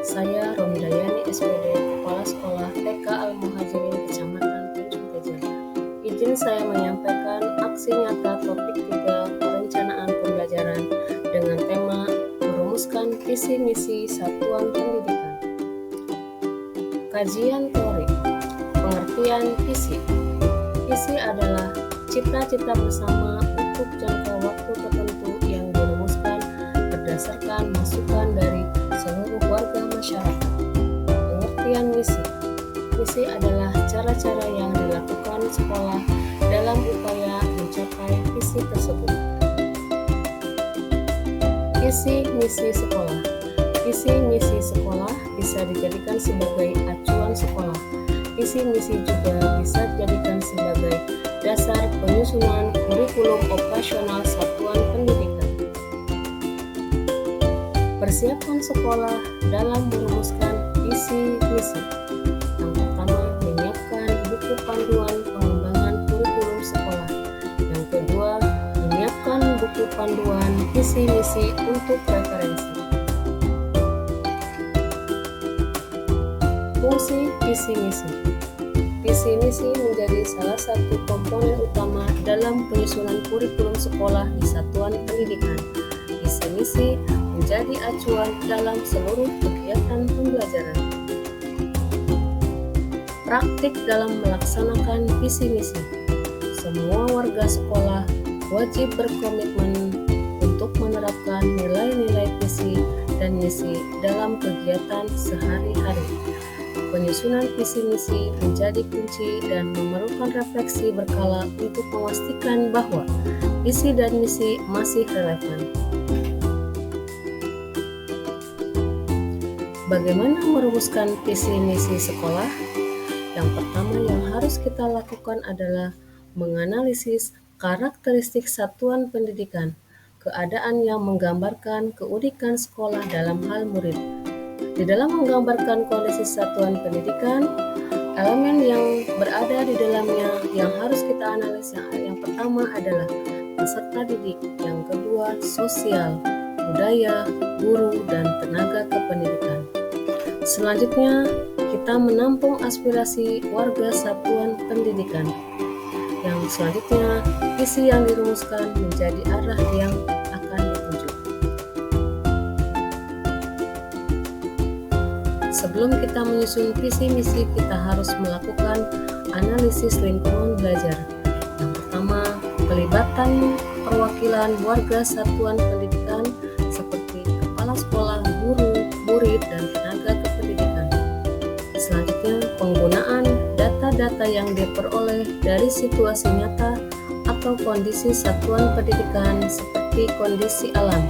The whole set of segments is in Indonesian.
Saya Romi Dayani SPD, Kepala Sekolah TK Al-Muhajirin Kecamatan Tanjung Teja. Izin saya menyampaikan aksi nyata topik 3 perencanaan pembelajaran dengan tema merumuskan visi misi satuan pendidikan. Kajian teori, pengertian visi. Visi adalah cita-cita bersama untuk jangka waktu tertentu yang dirumuskan berdasarkan masukan dari seluruh warga masyarakat. Pengertian misi. Misi adalah cara-cara yang dilakukan sekolah dalam upaya mencapai visi tersebut. Visi misi sekolah. Visi misi sekolah bisa dijadikan sebagai acuan sekolah. Visi misi juga bisa dijadikan sebagai dasar penyusunan kurikulum operasional satuan pendidikan. Persiapan sekolah dalam merumuskan visi misi. Yang pertama, menyiapkan buku panduan pengembangan kurikulum sekolah. Yang kedua, menyiapkan buku panduan visi misi untuk referensi. Fungsi visi misi. Visi misi menjadi salah satu komponen utama dalam penyusunan kurikulum sekolah di satuan pendidikan. Visi misi menjadi acuan dalam seluruh kegiatan pembelajaran. Praktik dalam melaksanakan visi misi. Semua warga sekolah wajib berkomitmen untuk menerapkan nilai-nilai visi dan misi dalam kegiatan sehari-hari. Penyusunan visi misi menjadi kunci dan memerlukan refleksi berkala untuk memastikan bahwa visi dan misi masih relevan. Bagaimana merumuskan visi misi sekolah? Yang pertama yang harus kita lakukan adalah menganalisis karakteristik satuan pendidikan, keadaan yang menggambarkan keunikan sekolah dalam hal murid. Di dalam menggambarkan kondisi satuan pendidikan, elemen yang berada di dalamnya yang harus kita analisis yang pertama adalah peserta didik, yang kedua sosial, budaya, guru, dan tenaga kependidikan. Selanjutnya, kita menampung aspirasi warga satuan pendidikan. Yang selanjutnya, visi yang dirumuskan menjadi arah yang akan dituju. Sebelum kita menyusun visi misi, kita harus melakukan analisis lingkungan belajar. Yang pertama, pelibatan perwakilan warga satuan pendidikan seperti kepala sekolah, guru, murid, dan tenaga kependidikan. Selanjutnya, penggunaan data-data yang diperoleh dari situasi nyata atau kondisi satuan pendidikan seperti kondisi alam,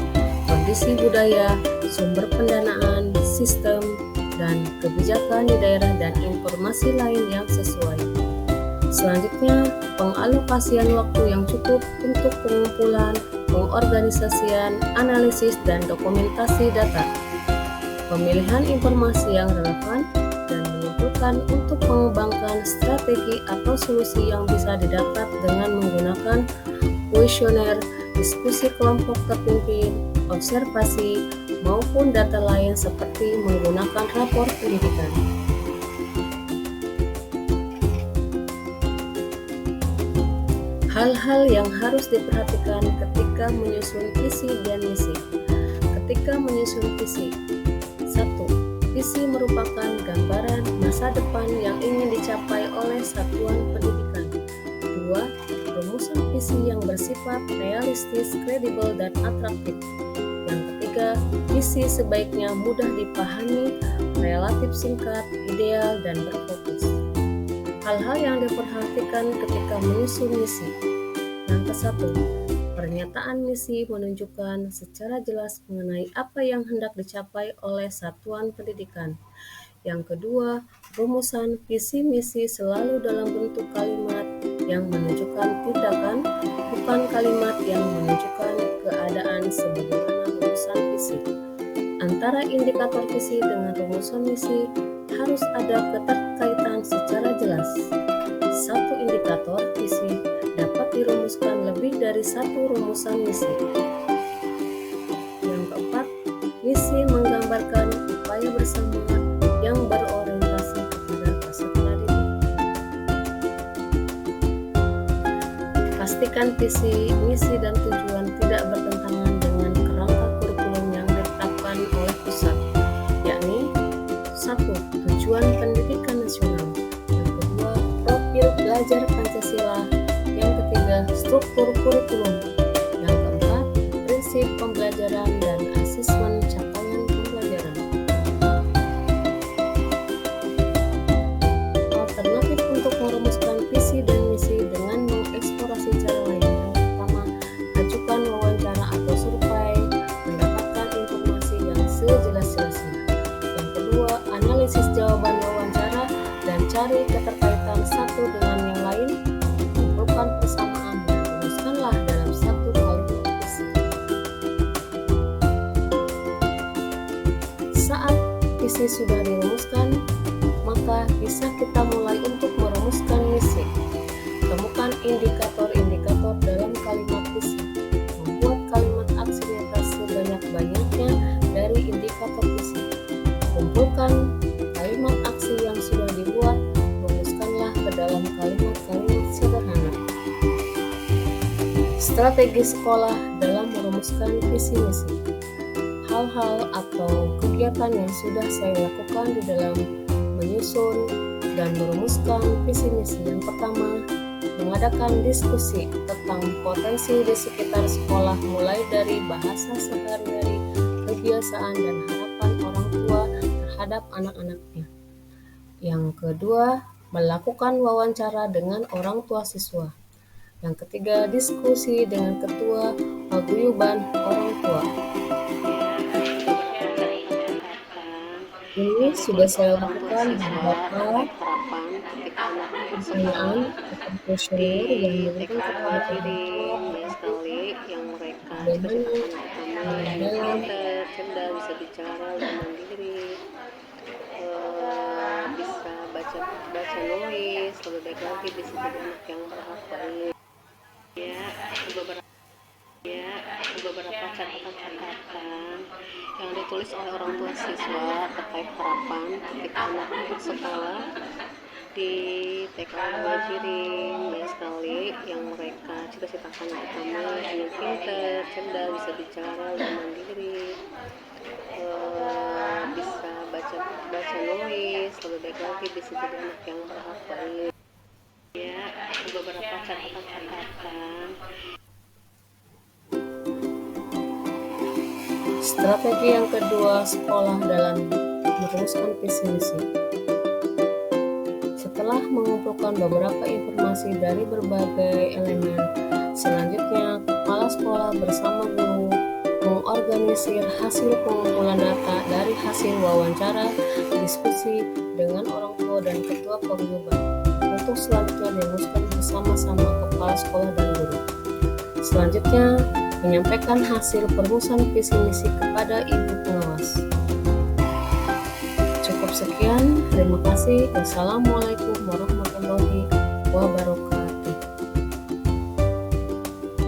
kondisi budaya, sumber pendanaan, sistem, dan kebijakan di daerah dan informasi lain yang sesuai. Selanjutnya, pengalokasian waktu yang cukup untuk pengumpulan, pengorganisasian, analisis, dan dokumentasi data. Pemilihan informasi yang relevan dan menentukan untuk mengembangkan strategi atau solusi yang bisa didapat dengan menggunakan kuesioner, diskusi kelompok terpimpin, observasi, maupun data lain seperti menggunakan rapor pendidikan. Hal-hal yang harus diperhatikan ketika menyusun visi dan misi. Ketika menyusun visi, 1. Visi merupakan gambaran masa depan yang ingin dicapai oleh satuan pendidikan. 2. Rumusan visi yang bersifat realistis, kredibel, dan atraktif. Yang ketiga, visi sebaiknya mudah dipahami, relatif singkat, ideal, dan berfokus. Hal-hal yang diperhatikan ketika menyusun misi. Yang ke-1, pernyataan misi menunjukkan secara jelas mengenai apa yang hendak dicapai oleh satuan pendidikan. Yang kedua, rumusan visi misi selalu dalam bentuk kalimat yang menunjukkan tindakan, bukan kalimat yang menunjukkan keadaan sebagaimana rumusan visi. Antara indikator visi dengan rumusan misi harus ada keterkaitan secara jelas. Satu indikator visi dapat dirumuskan lebih dari satu rumusan misi. Yang keempat, misi menggambarkan upaya bersama memastikan visi, misi, dan tujuan tidak bertentangan dengan kerangka kurikulum yang ditetapkan oleh pusat, yakni 1. Tujuan pendidikan nasional, yang kedua profil belajar Pancasila, yang ketiga struktur kurikulum, yang keempat prinsip pembelajaran dan asesmen capaian pembelajaran. Alternatif untuk merumuskan visi dan misi dengan mengeksplorasi cara lain. Yang pertama, ajukan wawancara atau survei, mendapatkan informasi yang sejelas-jelasnya. Yang kedua, analisis jawaban wawancara dan cari keterkaitan satu dengan yang lain, kumpulkan persamaan dan rumuskanlah dalam satu kalimat visi. Saat visi sudah dirumuskan, maka bisa kita mulai untuk merumuskan misi. Temukan indikator-indikator dalam kalimat visi. Membuat kalimat aksi nyata sebanyak-banyaknya dari indikator visi. Kumpulkan kalimat aksi yang sudah dibuat, rumuskanlah ke dalam kalimat-kalimat sederhana. Strategi sekolah dalam merumuskan visi misi. Hal-hal atau kegiatan yang sudah saya lakukan di dalam menyusun dan merumuskan visi misi. Yang pertama, mengadakan diskusi tentang potensi di sekitar sekolah, mulai dari bahasa sehari-hari, kebiasaan, dan harapan orang tua terhadap anak-anaknya. Yang kedua, melakukan wawancara dengan orang tua siswa. Yang ketiga, diskusi dengan ketua paguyuban orang tua. Ini sudah saya lakukan beberapa pertanyaan atau kuesioner yang diberikan kepada yang mereka dalam cerdas, bisa bicara lebih mandiri, bisa baca nulis, lebih baik lagi bisa jadi anak yang berhak. Beberapa catatan yang ditulis oleh orang tua siswa terkait harapan ketika anak ikut sekolah di TK Majiring. Banyak sekali yang mereka cita-citakan, pertama ingin pintar, cerdas, bisa bicara lebih mandiri, bisa baca nulis, lebih baik lagi bisa jadi anak yang berhak. Beberapa catatan. Strategi yang kedua, sekolah dalam merumuskan visi misi. Setelah mengumpulkan beberapa informasi dari berbagai elemen, selanjutnya kepala sekolah bersama guru mengorganisir hasil pengumpulan data dari hasil wawancara, diskusi dengan orang tua dan ketua paguyuban, untuk selanjutnya dirumuskan bersama-sama kepala sekolah dan guru. Selanjutnya, menyampaikan hasil perumusan visi misi kepada ibu pengawas. Cukup sekian, terima kasih. Wassalamualaikum warahmatullahi wabarakatuh.